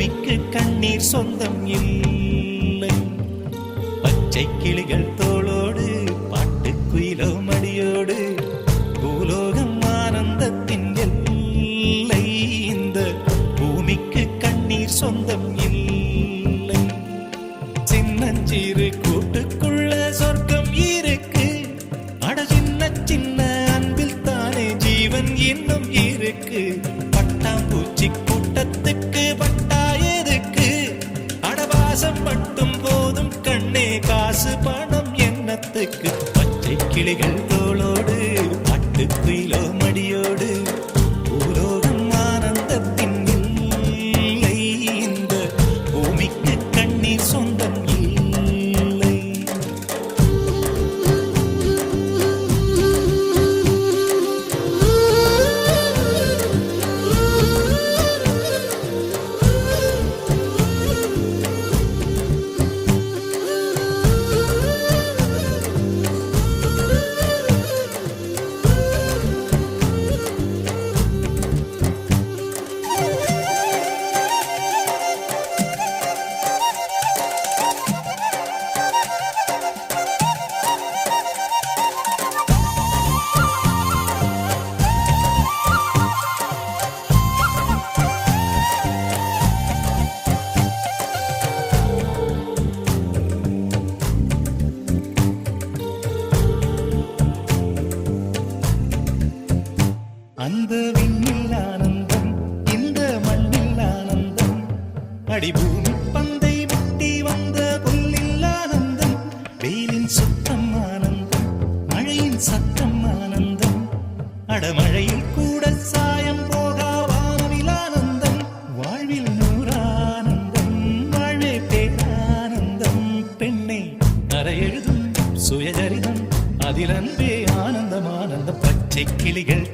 பூமிக்கு கண்ணீர் சொந்தம் இல்லை. பச்சை கிளிகள் தோளோடு பாட்டுக்குயிலோ மடியோடு பூலோகம் ஆனந்தத்தின் எல்லை. இந்த பூமிக்கு கண்ணீர் சொந்தம் இல்லை. சின்னஞ்சிறு கூட்டுக்குள்ள சொர்க்கம் இருக்கு. அட சின்ன சின்ன அன்பில் தானே ஜீவன் இன்னும் இருக்கு. பட்டாம்பூச்சி கூட்டத்துக்கு பட்டா எதுக்கு? அடவாசம் மட்டும் போதும் கண்ணே, காசு பணம் என்னத்துக்கு? பச்சை கிளிகள் தோளோடு பாட்டுக்குயிலோ மடியோடு பூலோகம் ஆனந்தத்தின் இல்லை. இந்த பூமிக்கு கண்ணீர் சொந்தம் இல்லை. அந்த விண்ணில் ஆனந்தம், இந்த மண்ணில் ஆனந்தம். அடிபூமி பந்தை முட்டி வந்த புல்லில் ஆனந்தம். வெயிலின் சுத்தம் ஆனந்தம், மழையின் சத்தம் ஆனந்தம். அடமழையில் கூட சாயம் போகா வானவில் ஆனந்தம். வாழ்வில் நூறானந்தம், வாழ்வே பேரானந்தம். பெண்ணை அறையெழுதும் சுயஜரிதம், அதில் அன்பே ஆனந்தம் ஆனந்தம். பச்சை கிளிகள்